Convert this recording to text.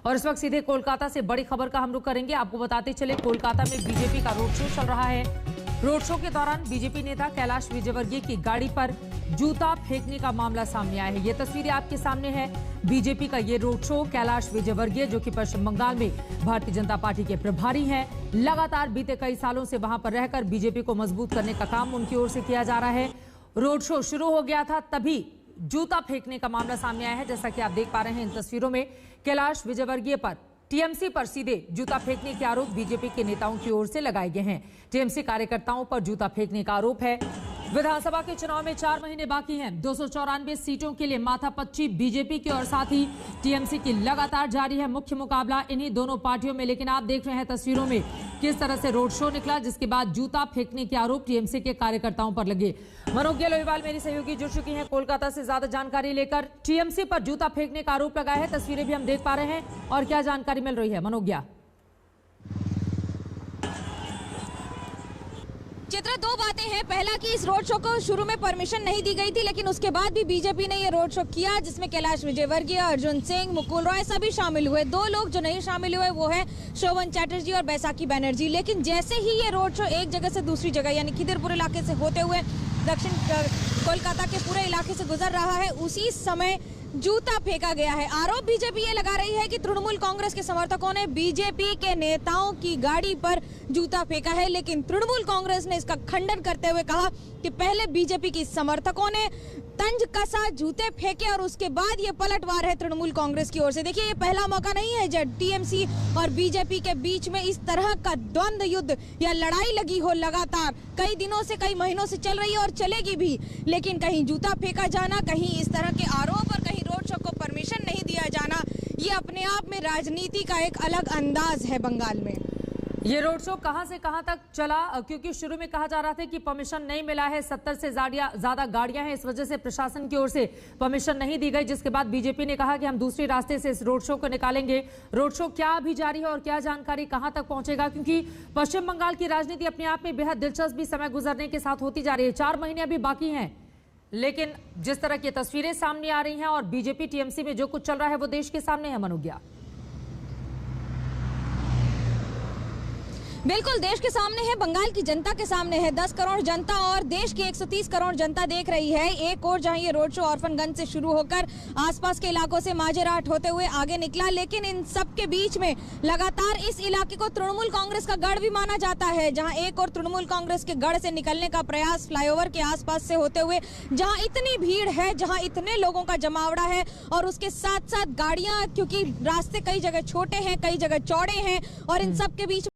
और इस वक्त सीधे कोलकाता से बड़ी खबर का हम रुख करेंगे। आपको बताते चले, कोलकाता में बीजेपी का रोड शो चल रहा है। रोड शो के दौरान बीजेपी नेता कैलाश विजयवर्गीय की गाड़ी पर जूता फेंकने का मामला सामने आया है। ये तस्वीरें आपके सामने है। बीजेपी का ये रोड शो, कैलाश विजयवर्गीय जो कि पश्चिम बंगाल में भारतीय जनता पार्टी के प्रभारी हैं, लगातार बीते कई सालों से वहां पर रहकर बीजेपी को मजबूत करने का काम उनकी ओर से किया जा रहा है। रोड शो शुरू हो गया था, तभी जूता फेंकने का मामला सामने आया है। जैसा कि आप देख पा रहे हैं इन तस्वीरों में, कैलाश विजयवर्गीय पर टीएमसी पर सीधे जूता फेंकने के आरोप बीजेपी के नेताओं की ओर से लगाए गए हैं। टीएमसी कार्यकर्ताओं पर जूता फेंकने का आरोप है। विधानसभा के चुनाव में 4 महीने बाकी हैं। 294 सीटों के लिए माथापच्ची बीजेपी की और साथ ही टीएमसी की लगातार जारी है मुख्य मुकाबला इन्हीं दोनों पार्टियों में। लेकिन आप देख रहे हैं तस्वीरों में किस तरह से रोड शो निकला, जिसके बाद जूता फेंकने के आरोप टीएमसी के कार्यकर्ताओं पर लगे। मनोज लोहिवाल मेरी सहयोगी जुड़ चुकी हैं कोलकाता से ज्यादा जानकारी लेकर। टीएमसी पर जूता फेंकने का आरोप लगाया है, तस्वीरें भी हम देख पा रहे हैं, और क्या जानकारी मिल रही है मनोज्ञा? चित्रा, दो बातें हैं। पहला कि इस रोड शो को शुरू में परमिशन नहीं दी गई थी, लेकिन उसके बाद भी बीजेपी ने ये रोड शो किया, जिसमें कैलाश विजयवर्गीय, अर्जुन सिंह, मुकुल रॉय सभी शामिल हुए। 2 लोग जो नहीं शामिल हुए वो है शोभन चैटर्जी और बैसाखी बनर्जी। लेकिन जैसे ही ये रोड शो एक जगह से दूसरी जगह यानी खिदिरपुर इलाके से होते हुए दक्षिण कोलकाता के पूरे इलाके से गुजर रहा है, उसी समय जूता फेंका गया है। आरोप बीजेपी ये लगा रही है कि तृणमूल कांग्रेस के समर्थकों ने बीजेपी के नेताओं की गाड़ी पर जूता फेंका है, लेकिन तृणमूल कांग्रेस ने इसका खंडन करते हुए कहा कि पहले बीजेपी की समर्थकों ने तंज कसा, जूते फेंके और उसके बाद ये पलटवार है तृणमूल कांग्रेस की ओर से। देखिए, ये पहला मौका नहीं है जब टीएमसी और बीजेपी के बीच में इस तरह का द्वंद्व युद्ध या लड़ाई लगी हो। लगातार कई दिनों से, कई महीनों से चल रही है और चलेगी भी। लेकिन कहीं जूता फेंका जाना, कहीं इस तरह के आरोप और कहीं रोड शो को परमिशन नहीं दिया जाना, ये अपने आप में राजनीति का एक अलग अंदाज है बंगाल में। ये रोड शो कहां से कहां तक चला? क्योंकि शुरू में कहा जा रहा था कि परमिशन नहीं मिला है, 70 से ज्यादा गाड़ियां हैं, इस वजह से प्रशासन की ओर से परमिशन नहीं दी गई, जिसके बाद बीजेपी ने कहा कि हम दूसरे रास्ते से इस रोड शो को निकालेंगे। रोड शो क्या अभी जारी है और क्या जानकारी कहां तक पहुंचेगा? क्योंकि पश्चिम बंगाल की राजनीति अपने आप में बेहद दिलचस्प भी समय गुजरने के साथ होती जा रही है। 4 महीने अभी बाकी हैं, लेकिन जिस तरह की तस्वीरें सामने आ रही हैं और बीजेपी टीएमसी में जो कुछ चल रहा है वो देश के सामने है। मनोज्ञा, बिल्कुल देश के सामने है, बंगाल की जनता के सामने है। 10 करोड़ जनता और देश की 130 करोड़ जनता देख रही है। एक और जहां ये रोड शो ऑर्फनगंज से शुरू होकर आसपास के इलाकों से माजेराट होते हुए आगे निकला, लेकिन इन सब के बीच में लगातार इस इलाके को तृणमूल कांग्रेस का गढ़ भी माना जाता है। जहां एक और तृणमूल कांग्रेस के गढ़ से निकलने का प्रयास फ्लाईओवर के आसपास से होते हुए, जहां इतनी भीड़ है, जहां इतने लोगों का जमावड़ा है और उसके साथ साथ गाड़ियां, क्योंकि रास्ते कई जगह छोटे हैं, कई जगह चौड़े हैं और इन सब के बीच